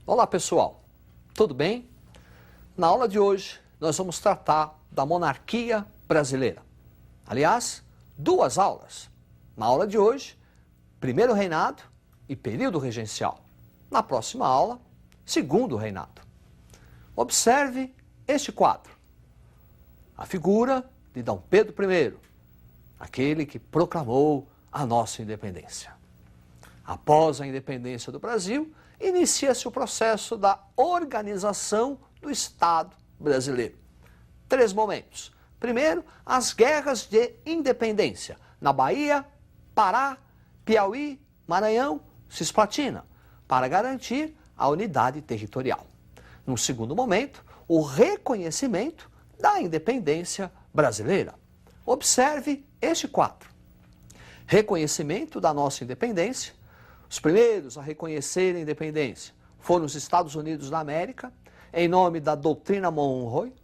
Olá pessoal, tudo bem? Na aula de hoje nós vamos tratar da monarquia brasileira. Aliás, duas aulas. Na aula de hoje, primeiro reinado e período regencial. Na próxima aula, segundo reinado. Observe este quadro. A figura de D. Pedro I, aquele que proclamou a nossa independência. Após a independência do Brasil, inicia-se o processo da organização do Estado brasileiro. Três momentos. Primeiro, as guerras de independência na Bahia, Pará, Piauí, Maranhão, Cisplatina, para garantir a unidade territorial. No segundo momento, o reconhecimento da independência brasileira. Observe este quadro. Reconhecimento da nossa independência. Os primeiros a reconhecer a independência foram os Estados Unidos da América, em nome da doutrina Monroe.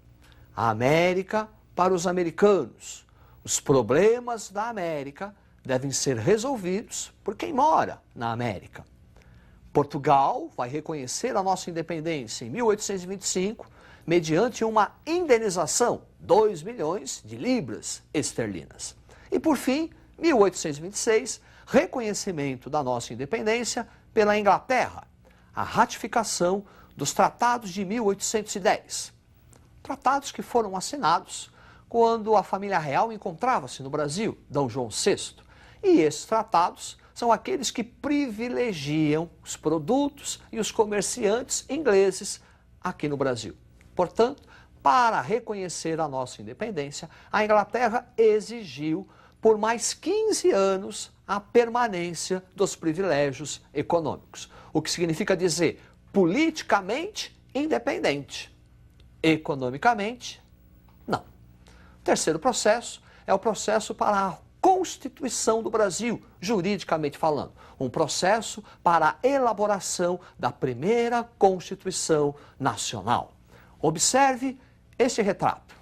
A América para os americanos. Os problemas da América devem ser resolvidos por quem mora na América. Portugal vai reconhecer a nossa independência em 1825, mediante uma indenização, 2 milhões de libras esterlinas. E por fim, 1826, reconhecimento da nossa independência pela Inglaterra, a ratificação dos tratados de 1810. Tratados que foram assinados quando a família real encontrava-se no Brasil, D. João VI. E esses tratados são aqueles que privilegiam os produtos e os comerciantes ingleses aqui no Brasil. Portanto, para reconhecer a nossa independência, a Inglaterra exigiu por mais 15 anos a permanência dos privilégios econômicos. O que significa dizer politicamente independente, economicamente não. O terceiro processo é o processo para a Constituição do Brasil, juridicamente falando. Um processo para a elaboração da primeira Constituição Nacional. Observe este retrato.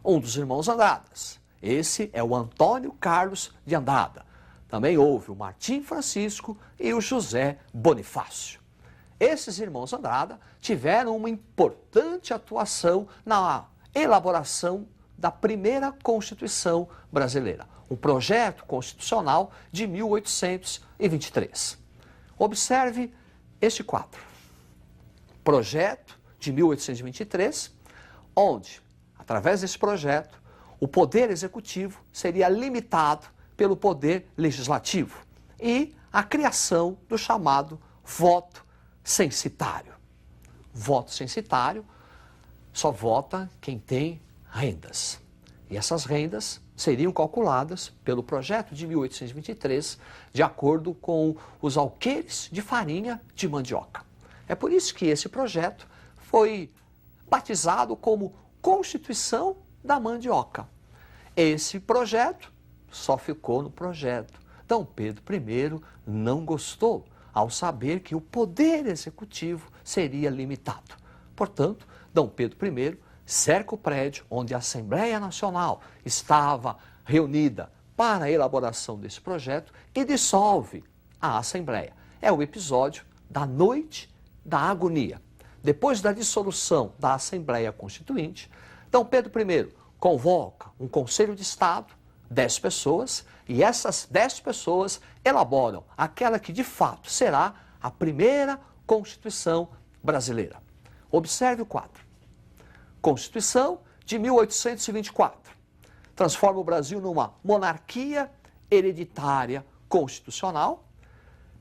Um dos irmãos Andradas. Esse é o Antônio Carlos de Andrada. Também houve o Martim Francisco e o José Bonifácio. Esses irmãos Andrada tiveram uma importante atuação na elaboração da primeira Constituição brasileira, um projeto constitucional de 1823. Observe este quadro. Projeto de 1823, onde, através desse projeto, o poder executivo seria limitado pelo poder legislativo e a criação do chamado voto censitário. Voto censitário só vota quem tem rendas. E essas rendas seriam calculadas pelo projeto de 1823 de acordo com os alqueires de farinha de mandioca. É por isso que esse projeto foi batizado como Constituição da Mandioca. Esse projeto só ficou no projeto. D. Pedro I não gostou ao saber que o poder executivo seria limitado. Portanto, D. Pedro I cerca o prédio onde a Assembleia Nacional estava reunida para a elaboração desse projeto e dissolve a Assembleia. É o episódio da Noite da Agonia. Depois da dissolução da Assembleia Constituinte, D. Pedro I convoca um Conselho de Estado, 10 pessoas, e essas 10 pessoas elaboram aquela que de fato será a primeira Constituição brasileira. Observe o quadro. Constituição de 1824. Transforma o Brasil numa monarquia hereditária constitucional.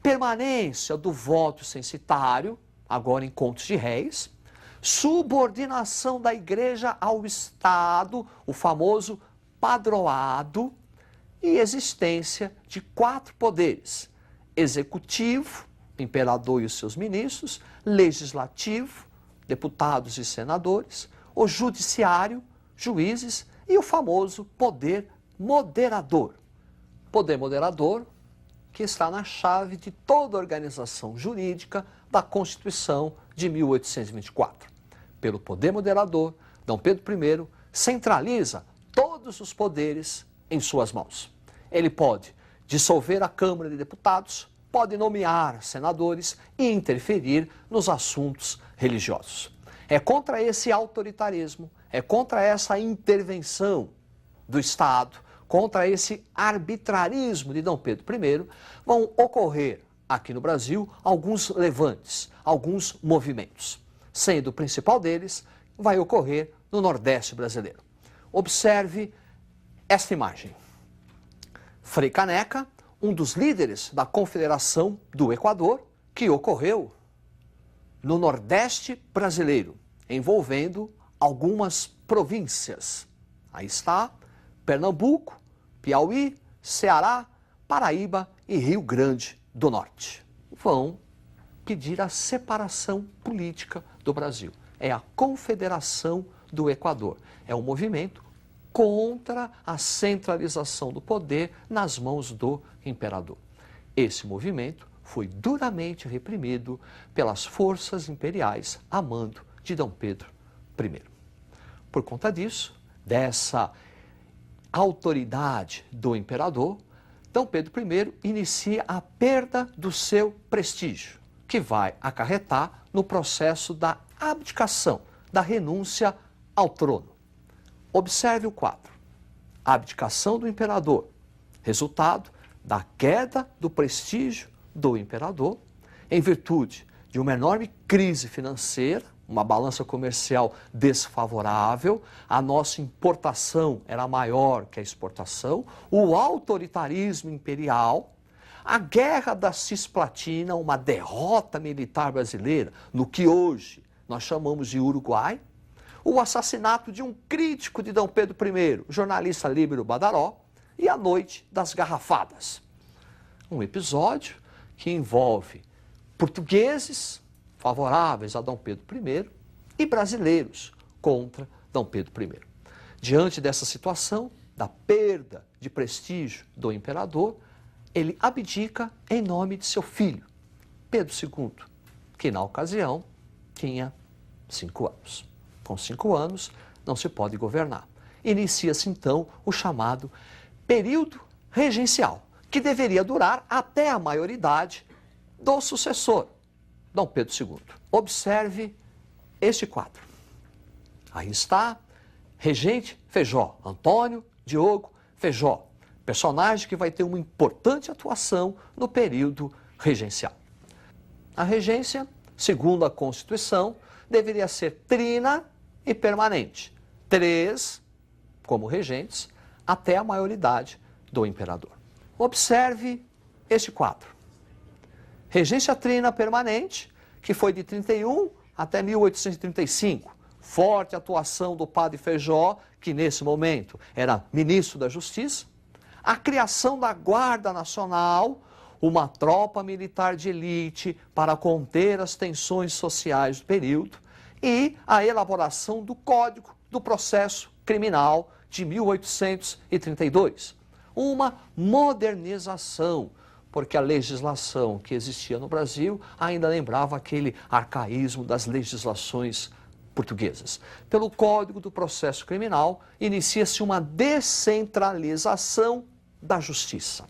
Permanência do voto censitário, agora em contos de réis. Subordinação da Igreja ao Estado, o famoso padroado. E existência de 4 poderes: executivo, imperador e os seus ministros; legislativo, deputados e senadores; o judiciário, juízes; e o famoso poder moderador. Poder moderador que está na chave de toda a organização jurídica da Constituição de 1824. Pelo poder moderador, D. Pedro I centraliza todos os poderes em suas mãos. Ele pode dissolver a Câmara de Deputados, pode nomear senadores e interferir nos assuntos religiosos. É contra esse autoritarismo, é contra essa intervenção do Estado, contra esse arbitrarismo de Dom Pedro I, vão ocorrer aqui no Brasil alguns levantes, alguns movimentos. Sendo o principal deles, vai ocorrer no Nordeste brasileiro. Observe esta imagem. Frei Caneca, um dos líderes da Confederação do Equador, que ocorreu no Nordeste brasileiro, envolvendo algumas províncias. Aí está Pernambuco, Piauí, Ceará, Paraíba e Rio Grande do Norte. Vão pedir a separação política do Brasil. É a Confederação do Equador. É um movimento contra a centralização do poder nas mãos do imperador. Esse movimento foi duramente reprimido pelas forças imperiais a mando de Dom Pedro I. Por conta disso, dessa autoridade do imperador, Dom Pedro I inicia a perda do seu prestígio, que vai acarretar no processo da abdicação, da renúncia ao trono. Observe o quadro. A abdicação do imperador, resultado da queda do prestígio do imperador, em virtude de uma enorme crise financeira, uma balança comercial desfavorável, a nossa importação era maior que a exportação, o autoritarismo imperial, a guerra da Cisplatina, uma derrota militar brasileira, no que hoje nós chamamos de Uruguai, o assassinato de um crítico de Dom Pedro I, o jornalista Líbero Badaró, e a Noite das Garrafadas. Um episódio que envolve portugueses favoráveis a Dom Pedro I e brasileiros contra Dom Pedro I. Diante dessa situação, da perda de prestígio do imperador, ele abdica em nome de seu filho, Pedro II, que na ocasião tinha 5 anos. Com 5 anos, não se pode governar. Inicia-se então o chamado período regencial, que deveria durar até a maioridade do sucessor, Dom Pedro II. Observe este quadro. Aí está, regente Feijó, Antônio Diogo Feijó, personagem que vai ter uma importante atuação no período regencial. A regência, segundo a Constituição, deveria ser trina e permanente. 3 como regentes até a maioridade do imperador. Observe este quadro. Regência trina permanente, que foi de 31 até 1835. Forte atuação do padre Feijó, que nesse momento era ministro da Justiça. A criação da Guarda Nacional, uma tropa militar de elite para conter as tensões sociais do período. E a elaboração do Código do Processo Criminal de 1832. Uma modernização, porque a legislação que existia no Brasil ainda lembrava aquele arcaísmo das legislações portuguesas. Pelo Código do Processo Criminal, inicia-se uma descentralização da justiça.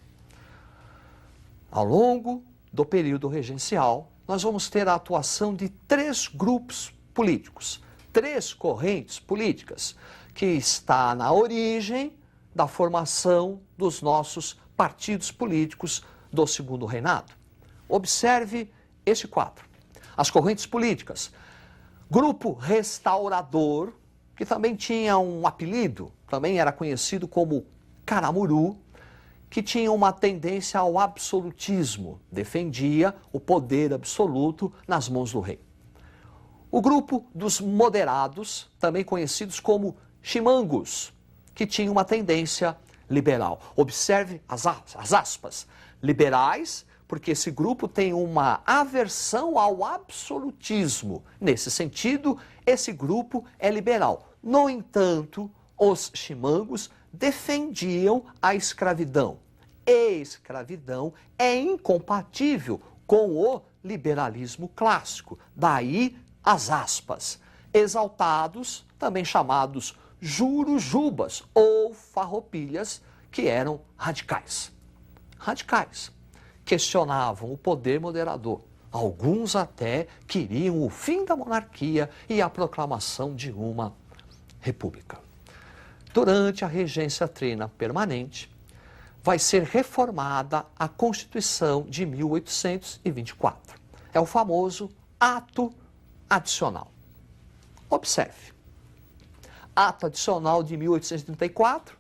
Ao longo do período regencial, nós vamos ter a atuação de 3 grupos políticos, 3 correntes políticas, que está na origem da formação dos nossos partidos políticos do Segundo Reinado. Observe este quadro. As correntes políticas. Grupo Restaurador, que também tinha um apelido, também era conhecido como Caramuru, que tinha uma tendência ao absolutismo, defendia o poder absoluto nas mãos do rei. O grupo dos moderados, também conhecidos como chimangos, que tinha uma tendência liberal. Observe as aspas. Liberais, porque esse grupo tem uma aversão ao absolutismo. Nesse sentido, esse grupo é liberal. No entanto, os chimangos defendiam a escravidão. E escravidão é incompatível com o liberalismo clássico. Daí as aspas. Exaltados, também chamados jurujubas ou farroupilhas, que eram radicais. Radicais, questionavam o poder moderador. Alguns até queriam o fim da monarquia e a proclamação de uma república. Durante a regência trina permanente, vai ser reformada a Constituição de 1824. É o famoso Ato Adicional. Observe. Ato Adicional de 1834,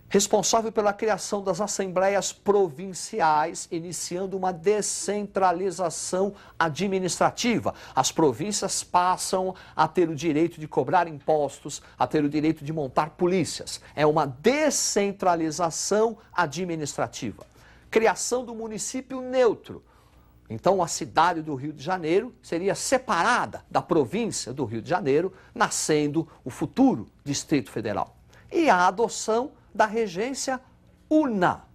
responsável pela criação das assembleias provinciais, iniciando uma descentralização administrativa. As províncias passam a ter o direito de cobrar impostos, a ter o direito de montar polícias. É uma descentralização administrativa. Criação do município neutro. Então, a cidade do Rio de Janeiro seria separada da província do Rio de Janeiro, nascendo o futuro Distrito Federal. E a adoção da regência una.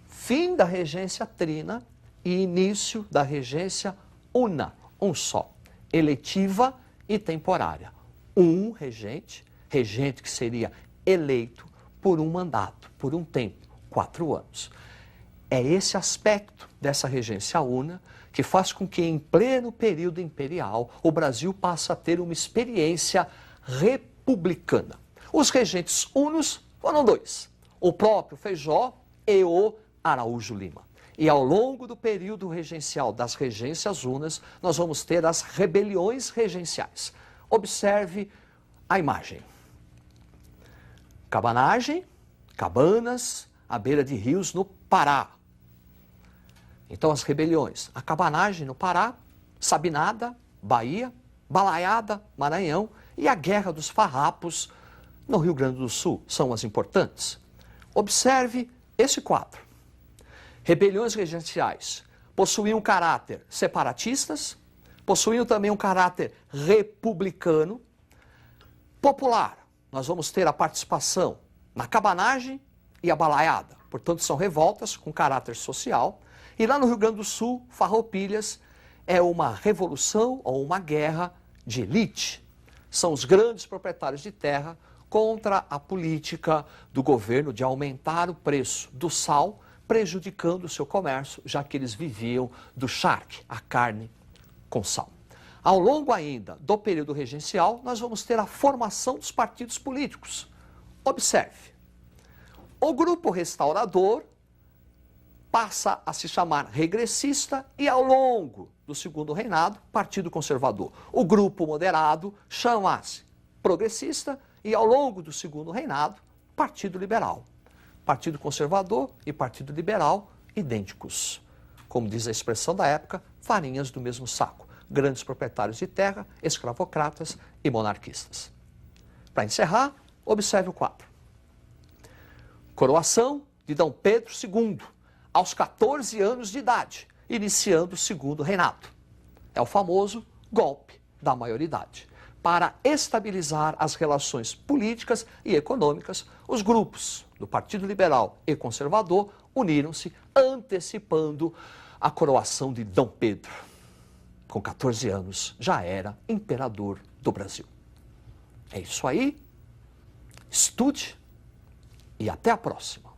Fim da regência trina e início da regência una, um só, eletiva e temporária. Um regente que seria eleito por um mandato, por um tempo, 4 anos. É esse aspecto dessa regência una que faz com que, em pleno período imperial, o Brasil passe a ter uma experiência republicana. Os regentes unos foram 2, o próprio Feijó e o Araújo Lima. E ao longo do período regencial das regências unas, nós vamos ter as rebeliões regenciais. Observe a imagem. Cabanagem, cabanas, à beira de rios no Pará. Então as rebeliões, a cabanagem no Pará, Sabinada, Bahia, Balaiada, Maranhão e a Guerra dos Farrapos no Rio Grande do Sul são as importantes. Observe esse quadro. Rebeliões regenciais possuíam caráter separatistas, possuíam também um caráter republicano, popular. Nós vamos ter a participação na cabanagem e a balaiada. Portanto, são revoltas com caráter social. E lá no Rio Grande do Sul, Farroupilhas é uma revolução ou uma guerra de elite. São os grandes proprietários de terra contra a política do governo de aumentar o preço do sal, prejudicando o seu comércio, já que eles viviam do charque, a carne com sal. Ao longo ainda do período regencial, nós vamos ter a formação dos partidos políticos. Observe, o grupo restaurador passa a se chamar regressista e, ao longo do segundo reinado, Partido Conservador. O grupo moderado chama-se progressista e, ao longo do segundo reinado, Partido Liberal. Partido Conservador e Partido Liberal idênticos. Como diz a expressão da época, farinhas do mesmo saco. Grandes proprietários de terra, escravocratas e monarquistas. Para encerrar, observe o quadro. Coroação de D. Pedro II, aos 14 anos de idade, iniciando o segundo reinado. É o famoso golpe da maioridade. Para estabilizar as relações políticas e econômicas, os grupos do Partido Liberal e Conservador uniram-se, antecipando a coroação de D. Pedro. Com 14 anos, já era imperador do Brasil. É isso aí. Estude e até a próxima.